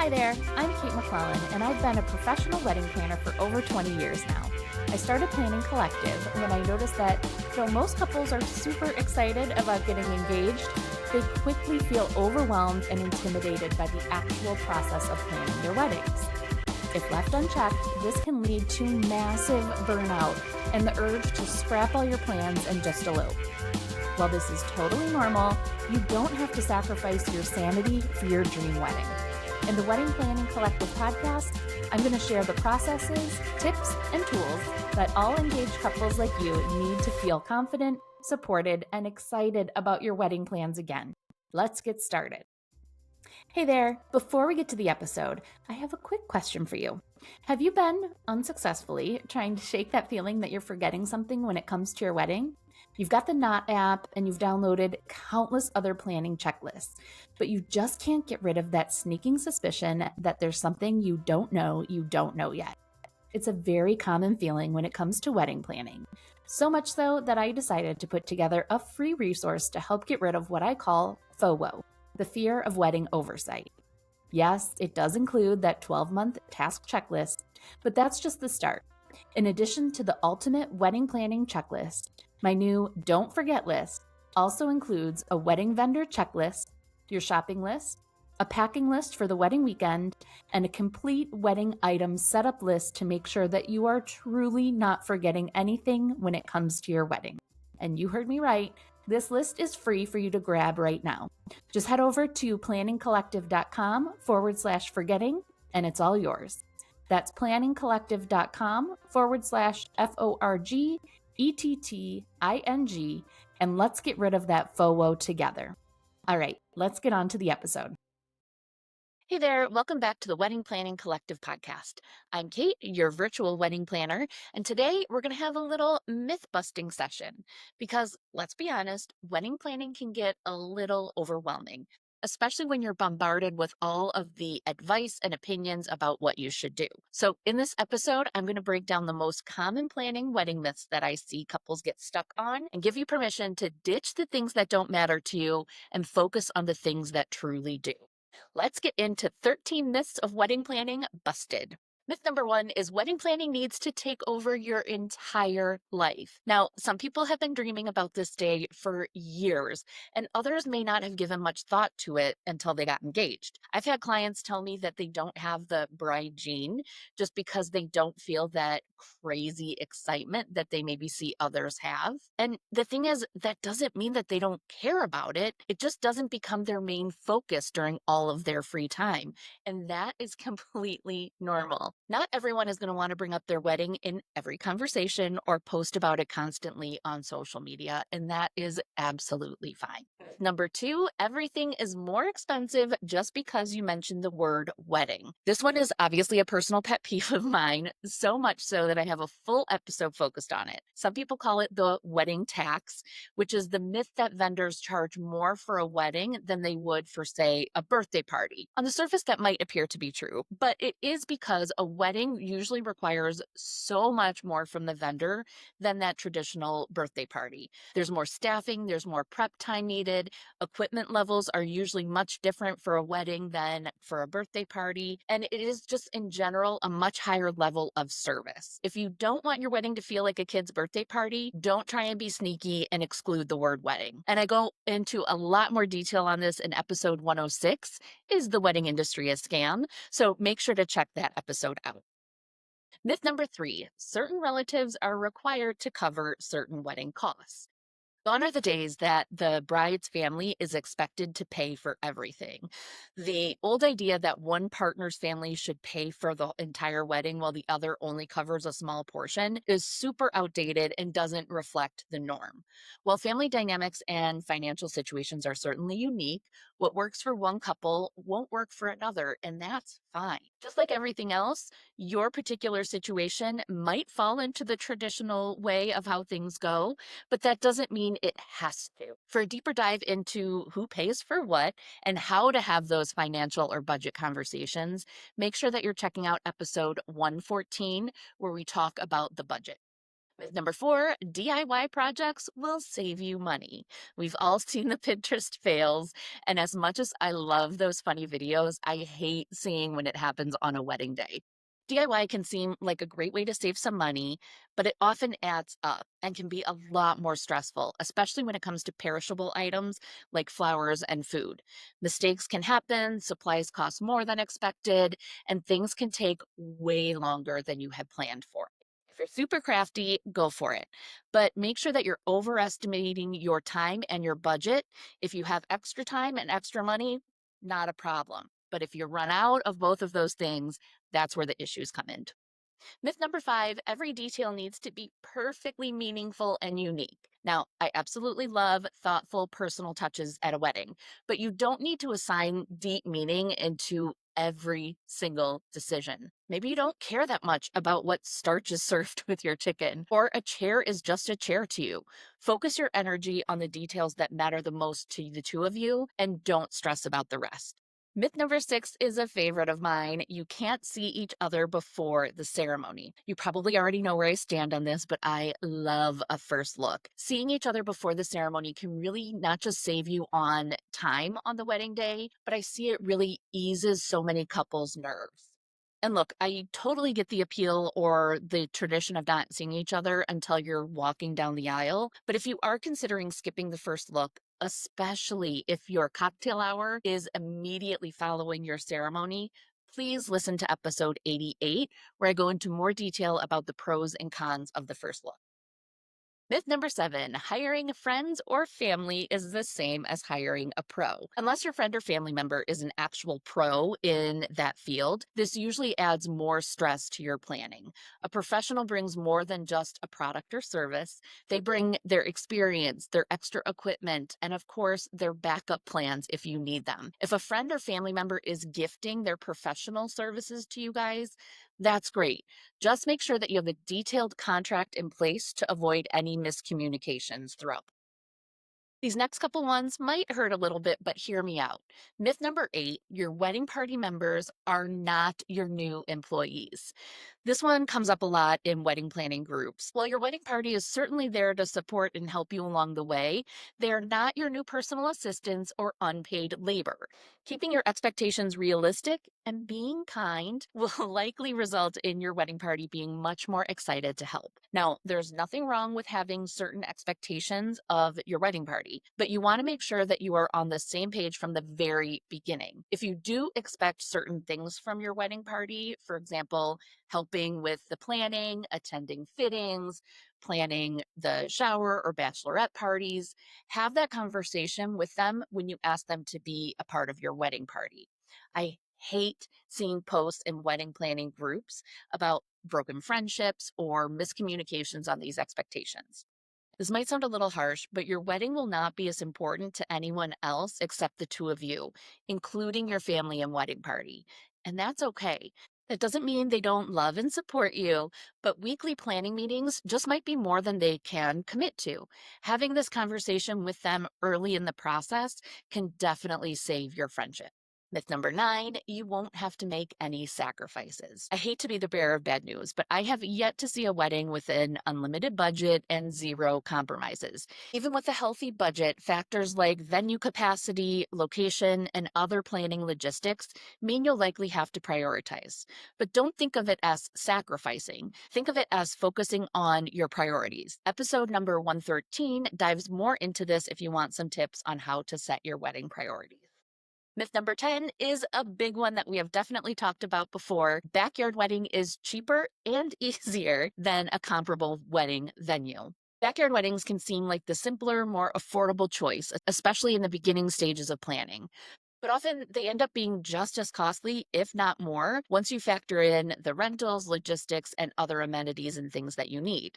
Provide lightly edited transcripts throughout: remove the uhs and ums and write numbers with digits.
Hi there, I'm Kate McClellan, and I've been a professional wedding planner for over 20 years now. I started Planning Collective when I noticed that though most couples are super excited about getting engaged, they quickly feel overwhelmed and intimidated by the actual process of planning their weddings. If left unchecked, this can lead to massive burnout and the urge to scrap all your plans and just elope. While this is totally normal, you don't have to sacrifice your sanity for your dream wedding. In the Wedding Planning Collective podcast, I'm going to share the processes, tips, and tools that all engaged couples like you need to feel confident, supported, and excited about your wedding plans again. Let's get started. Hey there, before we get to the episode, I have a quick question for you. Have you been unsuccessfully trying to shake that feeling that you're forgetting something when it comes to your wedding? You've got the Knot app and you've downloaded countless other planning checklists, but you just can't get rid of that sneaking suspicion that there's something you don't know yet. It's a very common feeling when it comes to wedding planning. So much so that I decided to put together a free resource to help get rid of what I call FOWO, the fear of wedding oversight. Yes, it does include that 12-month task checklist, but that's just the start. In addition to the ultimate wedding planning checklist, my new Don't Forget list also includes a wedding vendor checklist, your shopping list, a packing list for the wedding weekend, and a complete wedding item setup list to make sure that you are truly not forgetting anything when it comes to your wedding. And you heard me right, this list is free for you to grab right now. Just head over to planningcollective.com/forgetting and it's all yours. That's planningcollective.com/FORGETTING, and let's get rid of that FOWO together. All right, let's get on to the episode. Hey there, welcome back to the Wedding Planning Collective podcast. I'm Kate, your virtual wedding planner, and today we're going to have a little myth-busting session because, let's be honest, wedding planning can get a little overwhelming, especially when you're bombarded with all of the advice and opinions about what you should do. So in this episode, I'm going to break down the most common planning wedding myths that I see couples get stuck on and give you permission to ditch the things that don't matter to you and focus on the things that truly do. Let's get into 13 myths of wedding planning busted. Myth number 1 is wedding planning needs to take over your entire life. Now, some people have been dreaming about this day for years, and others may not have given much thought to it until they got engaged. I've had clients tell me that they don't have the bride gene just because they don't feel that crazy excitement that they maybe see others have. And the thing is, that doesn't mean that they don't care about it. It just doesn't become their main focus during all of their free time. And that is completely normal. Not everyone is going to want to bring up their wedding in every conversation or post about it constantly on social media, and that is absolutely fine. Number 2, everything is more expensive just because you mentioned the word wedding. This one is obviously a personal pet peeve of mine, so much so that I have a full episode focused on it. Some people call it the wedding tax, which is the myth that vendors charge more for a wedding than they would for, say, a birthday party. On the surface, that might appear to be true, but it is because a wedding usually requires so much more from the vendor than that traditional birthday party. There's more staffing, there's more prep time needed, equipment levels are usually much different for a wedding than for a birthday party, and it is just in general a much higher level of service. If you don't want your wedding to feel like a kid's birthday party, don't try and be sneaky and exclude the word wedding. And I go into a lot more detail on this in episode 106, Is the Wedding Industry a Scam? So make sure to check that episode out. Myth number 3, certain relatives are required to cover certain wedding costs. Gone are the days that the bride's family is expected to pay for everything. The old idea that one partner's family should pay for the entire wedding while the other only covers a small portion is super outdated and doesn't reflect the norm. While family dynamics and financial situations are certainly unique, what works for one couple won't work for another, and that's fine. Just like everything else, your particular situation might fall into the traditional way of how things go, but that doesn't mean it has to. For a deeper dive into who pays for what and how to have those financial or budget conversations, make sure that you're checking out episode 114, where we talk about the budget. Myth number 4, DIY projects will save you money. We've all seen the Pinterest fails, and as much as I love those funny videos, I hate seeing when it happens on a wedding day. DIY can seem like a great way to save some money, but it often adds up and can be a lot more stressful, especially when it comes to perishable items like flowers and food. Mistakes can happen, supplies cost more than expected, and things can take way longer than you had planned for. If you're super crafty, go for it. But make sure that you're overestimating your time and your budget. If you have extra time and extra money, not a problem. But if you run out of both of those things, that's where the issues come in. Myth number 5, every detail needs to be perfectly meaningful and unique. Now, I absolutely love thoughtful personal touches at a wedding, but you don't need to assign deep meaning into every single decision. Maybe you don't care that much about what starch is served with your chicken, or a chair is just a chair to you. Focus your energy on the details that matter the most to the two of you and don't stress about the rest. Myth number 6 is a favorite of mine. You can't see each other before the ceremony. You probably already know where I stand on this, but I love a first look. Seeing each other before the ceremony can really not just save you on time on the wedding day, but I see it really eases so many couples' nerves. And look, I totally get the appeal or the tradition of not seeing each other until you're walking down the aisle. But if you are considering skipping the first look, especially if your cocktail hour is immediately following your ceremony, please listen to episode 88, where I go into more detail about the pros and cons of the first look. Myth number 7, hiring friends or family is the same as hiring a pro. Unless your friend or family member is an actual pro in that field, this usually adds more stress to your planning. A professional brings more than just a product or service. They bring their experience, their extra equipment, and of course, their backup plans if you need them. If a friend or family member is gifting their professional services to you guys, that's great. Just make sure that you have a detailed contract in place to avoid any miscommunications throughout. These next couple ones might hurt a little bit, but hear me out. Myth number 8, your wedding party members are not your new employees. This one comes up a lot in wedding planning groups. While your wedding party is certainly there to support and help you along the way, they're not your new personal assistants or unpaid labor. Keeping your expectations realistic and being kind will likely result in your wedding party being much more excited to help. Now, there's nothing wrong with having certain expectations of your wedding party, but you want to make sure that you are on the same page from the very beginning. If you do expect certain things from your wedding party, for example, helping with the planning, attending fittings, planning the shower or bachelorette parties, have that conversation with them when you ask them to be a part of your wedding party. I hate seeing posts in wedding planning groups about broken friendships or miscommunications on these expectations. This might sound a little harsh, but your wedding will not be as important to anyone else except the two of you, including your family and wedding party. And that's okay. That doesn't mean they don't love and support you, but weekly planning meetings just might be more than they can commit to. Having this conversation with them early in the process can definitely save your friendship. Myth number 9, you won't have to make any sacrifices. I hate to be the bearer of bad news, but I have yet to see a wedding with an unlimited budget and zero compromises. Even with a healthy budget, factors like venue capacity, location, and other planning logistics mean you'll likely have to prioritize. But don't think of it as sacrificing. Think of it as focusing on your priorities. Episode number 113 dives more into this if you want some tips on how to set your wedding priorities. Myth number 10 is a big one that we have definitely talked about before. Backyard wedding is cheaper and easier than a comparable wedding venue. Backyard weddings can seem like the simpler, more affordable choice, especially in the beginning stages of planning. But often they end up being just as costly, if not more, once you factor in the rentals, logistics, and other amenities and things that you need.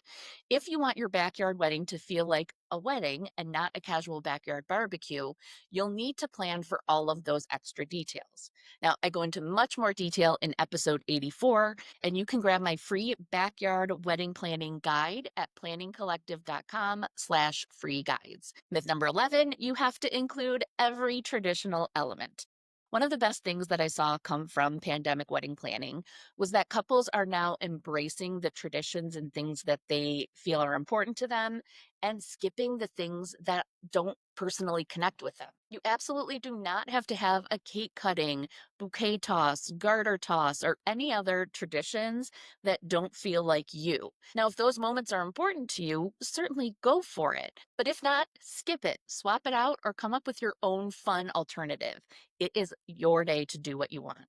If you want your backyard wedding to feel like a wedding and not a casual backyard barbecue, you'll need to plan for all of those extra details. Now, I go into much more detail in episode 84, and you can grab my free backyard wedding planning guide at planningcollective.com/free guides. Myth number 11, you have to include every traditional element. One of the best things that I saw come from pandemic wedding planning was that couples are now embracing the traditions and things that they feel are important to them and skipping the things that don't personally connect with them. You absolutely do not have to have a cake cutting, bouquet toss, garter toss, or any other traditions that don't feel like you. Now, if those moments are important to you, certainly go for it. But if not, skip it, swap it out, or come up with your own fun alternative. It is your day to do what you want.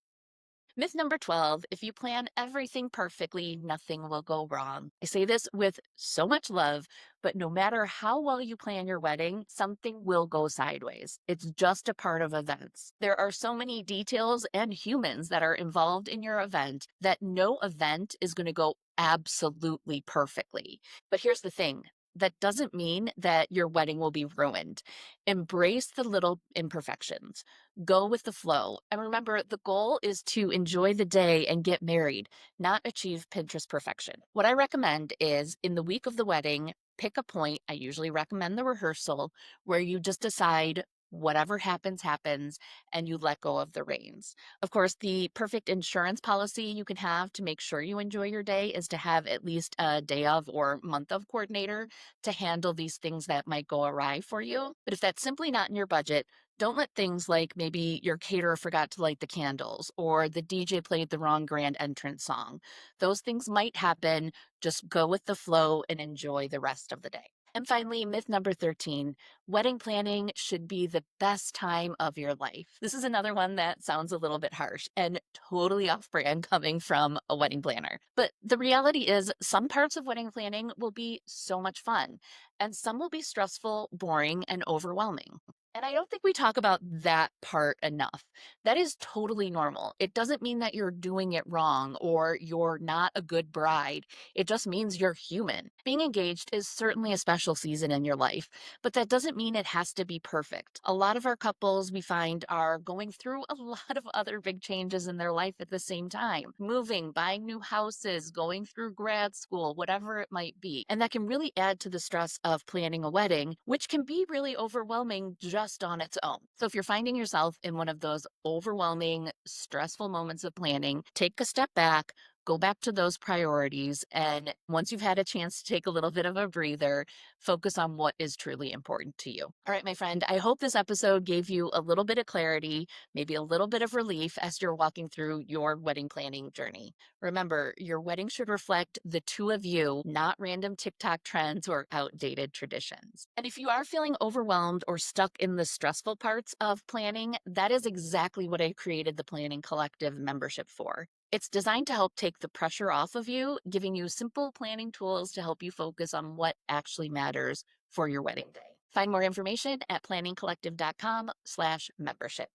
Myth number 12, if you plan everything perfectly, nothing will go wrong. I say this with so much love, but no matter how well you plan your wedding, something will go sideways. It's just a part of events. There are so many details and humans that are involved in your event that no event is going to go absolutely perfectly. But here's the thing. That doesn't mean that your wedding will be ruined. Embrace the little imperfections. Go with the flow. And remember, the goal is to enjoy the day and get married, not achieve Pinterest perfection. What I recommend is in the week of the wedding, pick a point. I usually recommend the rehearsal where you just decide whatever happens, happens, and you let go of the reins. Of course, the perfect insurance policy you can have to make sure you enjoy your day is to have at least a day of or month of coordinator to handle these things that might go awry for you. But if that's simply not in your budget, don't let things like maybe your caterer forgot to light the candles or the DJ played the wrong grand entrance song. Those things might happen. Just go with the flow and enjoy the rest of the day. And finally, myth number 13, wedding planning should be the best time of your life. This is another one that sounds a little bit harsh and totally off brand coming from a wedding planner. But the reality is, some parts of wedding planning will be so much fun, and some will be stressful, boring, and overwhelming. And I don't think we talk about that part enough. That is totally normal. It doesn't mean that you're doing it wrong or you're not a good bride. It just means you're human. Being engaged is certainly a special season in your life, but that doesn't mean it has to be perfect. A lot of our couples we find are going through a lot of other big changes in their life at the same time, moving, buying new houses, going through grad school, whatever it might be. And that can really add to the stress of planning a wedding, which can be really overwhelming just on its own. So if you're finding yourself in one of those overwhelming, stressful moments of planning, take a step back, go back to those priorities. And once you've had a chance to take a little bit of a breather, focus on what is truly important to you. All right, my friend, I hope this episode gave you a little bit of clarity, maybe a little bit of relief as you're walking through your wedding planning journey. Remember, your wedding should reflect the two of you, not random TikTok trends or outdated traditions. And if you are feeling overwhelmed or stuck in the stressful parts of planning, that is exactly what I created the Planning Collective membership for. It's designed to help take the pressure off of you, giving you simple planning tools to help you focus on what actually matters for your wedding day. Find more information at planningcollective.com/membership.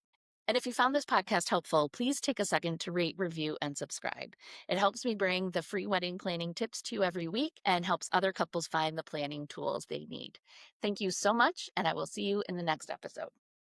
And if you found this podcast helpful, please take a second to rate, review, and subscribe. It helps me bring the free wedding planning tips to you every week and helps other couples find the planning tools they need. Thank you so much, and I will see you in the next episode.